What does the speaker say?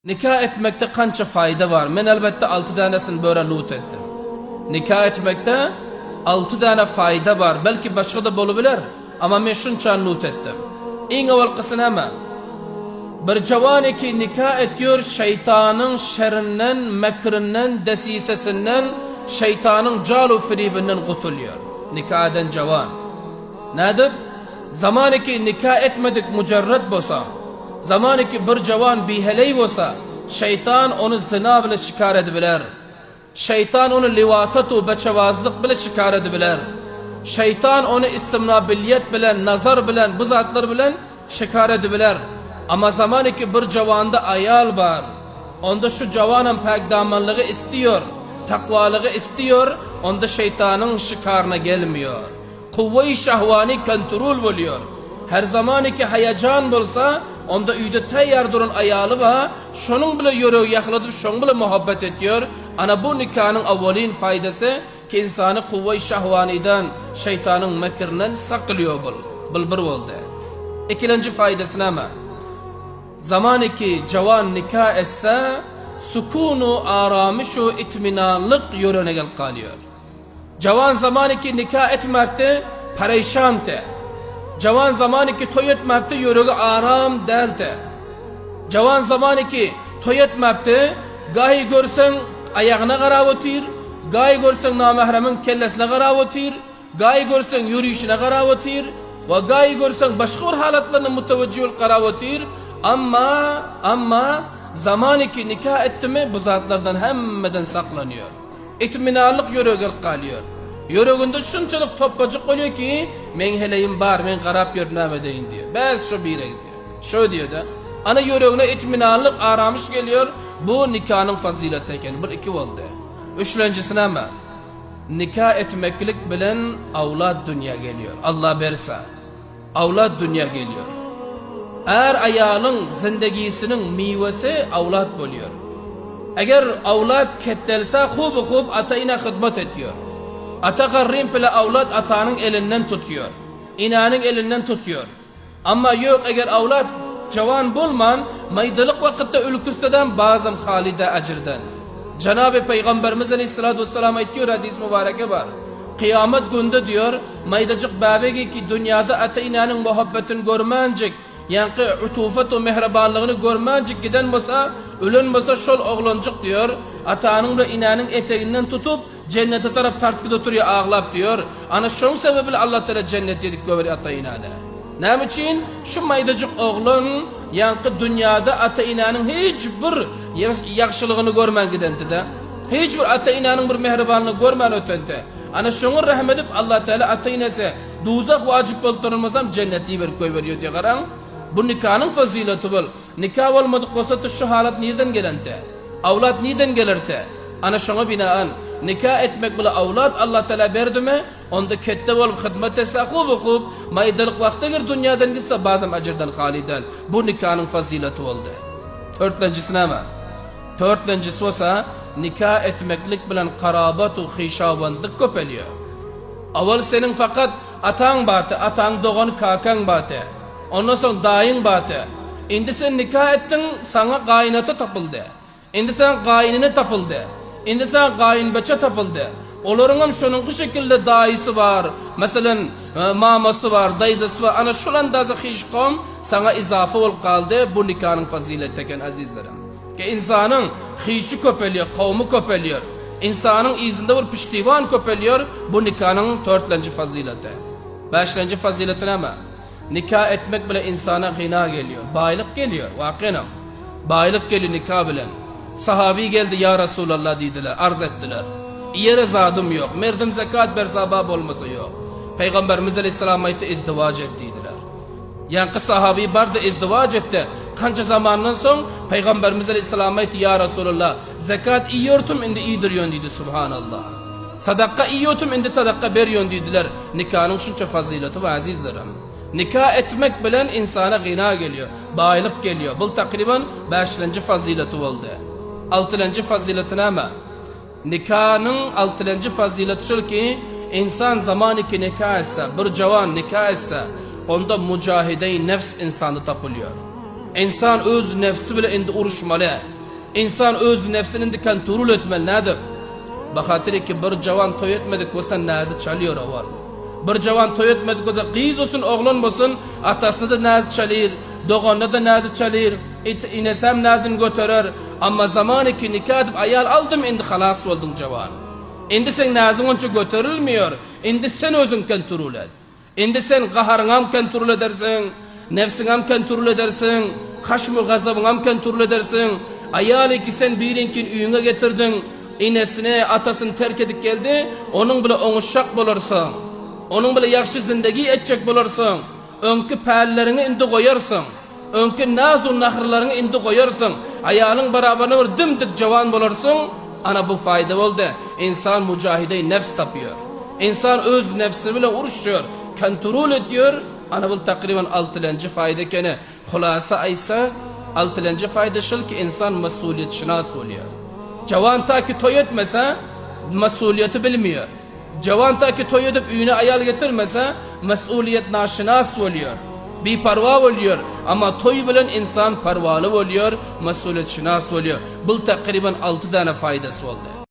Nikah etmekte kança fayda var? Men elbette 6 tanesini böyle not ettim. Nikah etmekte 6 tane fayda var. Belki başka da bolabilir ama men şunça not ettim. En evvel kısın hemen. Bir cavan ki nikah ediyor, şeytanın şerrinden, mekrinden, desisesinden, şeytanın calu fribinden kurtuluyor. Nikah eden cavan. Nedir? Zamanı ki nikah etmedik mücerred bolsa, zamanı ki bir cavan biheley bolsa, şeytan onu zina bile şikar edebilir. Şeytan onu livatatu beçevazlık bile şikar edebilir. Şeytan onu istimnabiliyet bilen, nazar bilen, bu zatlar bilen şikar edebilir. Ama zamanı ki bir cavanda ayal var, onda şu cavanın pekdamanlığı istiyor, takvalığı istiyor, onda şeytanın şikarına gelmiyor. Kuvve-i şahvani kontrol oluyor. Her zamanı ki heyecan bolsa, onda üyde teyyar duran ayalı var, şunun bile yüreği yakaladıp şunun bile muhabbet ediyor. Ana bu nikahın avvalin faydası ki insanı kuvve-i şahvaniden, şeytanın mekrinden saklıyor bir oldu. İkinci faydası ne ama? Zamanı ki cavan nikah etse, sukunu, aramışu, itminanlık yörüne gel kalıyor. Cavan zamanı ki nikah etmekte perişante. Cavan zamanı ki toy etmekte yüreği aram delte. Cavan zamanı ki toy etmekte gahi görsen ayağına karavotir, gahi görsen namehremin kellesine karavotir, gahi görsen yürüyüşüne karavotir ve gahi görsen başka bir halatlarına muteveccih karavotir. Ama zamanı ki nikah etti mi bu zatlardan hemmeden saklanıyor. İtminanlık yüreğe kalıyor. Yüreğinde şunçalık toppacık oluyor ki men heleyim bar, men karab görünemedeyin diyor. Bez şu bire gidiyor. Şöyle diyor da ana yüreğine itminanlık aramış geliyor. Bu nikahın faziletiyken bir iki oldu. Üçüncüsüne ama nikah etmeklik bilen avlad dünya geliyor. Allah bersa avlad dünya geliyor. Eğer ayalın zindegisinin meyvesi avlad buluyor. Eğer avlad kettelse hub atayına hizmet ediyor. Ata garrim bile avlad atanın elinden tutuyor. İnanın elinden tutuyor. Ama yok eğer avlad cavan bulman, maydalık vakitte ülküsteden bazen halide acirden. Cenab-ı Peygamberimiz Aleyhisselatü Vesselam ediyor, hadis mübareke var. Kıyamet günde diyor, maydacık babegi ki dünyada ata inanın muhabbetini görmeyecek, yani utufet o mehrabanlığını görmeyecek giden olsa, ölen olsa şol oğlancık diyor, atanın da inanın eteğinden tutup, cennete taraf tartıkta oturuyor ağlap diyor. Ana şunun sebebiyle Allah Teala cennet yedik göberi ata inanı. Ne için? Şu maydacık oğlun yankı dünyada ata inanın hiçbir yakşılığını görmen gidenti de. Hiçbir ata inanın bir mehribanlığı görmen ötente. Ana şunu rahmet edip Allah Teala ata inese duzak vacip olturulmasam cenneti ver koy veriyor diye karan. Bu nikahın fazileti bol. Nikah olmadık olsa şu halat nereden gelente? Avlat nereden gelirte? Ana şuna binaen nikah etmek bile avlat Allah Teala verdi mi? Onda kette olup hizmet etse hub maydalık vakti gir dünyadan gitse bazen acırdan haliden. Bu nikahın fazileti oldu. Dörtlencisi ne mi? Dörtlencisi olsa nikah etmeklik bilen karabatu hişavanlık köpeliyor. Aval senin fakat atan batı, atan doğan kakan batı. Ondan sonra dayın batı. Şimdi sen nikah ettin, sana kainata tapıldı. Şimdi sen kainine tapıldı. Şimdi sen kayınbeçe tapıldı. Olurun şunun bu şekilde dayısı var. Mesela maması var, dayısı var. Ana şulan da hiç kom sana izafe ol kaldı. Bu nikahın fazileteken azizlerim. Ki insanın hişi köpeliyor, kavmi köpeliyor. İnsanın izinde bir piştivan köpeliyor. Bu nikahın dörtlenci fazileti. Beşlenci fazileti ne mi? Nikah etmek bile insana gina geliyor. Baylık geliyor. Vakınım. Baylık geliyor nikah bilen. Sahabi geldi ya Resulallah dediler, arz ettiler. Yere zadım yok, merdim zekat ber sabab olması yok. Peygamberimiz Aleyhisselam'a izdivac et dediler. Yani sahabi barda izdivac etti. Kanca zamandan son Peygamberimiz Aleyhisselam'a ya Resulallah zekat iyortum indi iydiriyon dedi subhanallah. Sadaka iyotum indi sadaka beriyon dediler. Nikahın şunca fazileti ve azizlerim. Nikah etmek bilen insana gina geliyor, baylık geliyor. Bu takriben 5. fazileti oldu. 6. fazileti ne ama? Nikahın 6. fazileti şu ki insan zamanı ki nikah etse, bir cavan nikah etse onda mücahide-i nefs insanı tapılıyor. İnsan öz nefsi bile indi uruşmalı. İnsan öz nefsini indi kontrol etmeli. Nedir? Bakatır ki bir cavan toy etmedik olsa nazi çalıyor aval. Bir cavan toy etmedik olsa kız olsun oğlan olsun atasına da nazi çalıyor. Doğanına da nazi çalıyor. İnesem nazini götürür. Ama zamanı ki nikah edip ayal aldım indi halas oldun cavan. Indi sen nazin onca götürülmüyor. Indi sen özün kontrol et. Indi sen qaharınam kontrol edersin. Nefsingam kontrol edersin. Haşmı gazabınam kontrol edersin. Ayali ki sen birinkin üyüne getirdin. İnesini atasını terk edip geldi. Onun bile oңuşak bolursun. Onun bile yaxşı zindagi etcek bolursun. Önkü pärlerini indi koyarsın. Önkü nazun nahırlarını indi koyarsın. Ayalın beraberine bir dimdik cavan bolursun. Ana bu fayda oldu. İnsan mücahide nefs tapıyor. İnsan öz nefsi bile uruşuyor. Kontrol ediyor. Ana bu takriben 6. fayda kene. Hulasa aysa 6. fayda şıl ki insan mesuliyet şinas oluyor. Cavan ta ki toy etmese mesuliyeti bilmiyor. Cavan ta ki toy edip üyüne ayal getirmese mesuliyet naşinas oluyor. Bir parva oluyor ama toy bilen insan parvalı oluyor, mesuliyet şinas oluyor. Bu takriben 6 tane faydası oldu.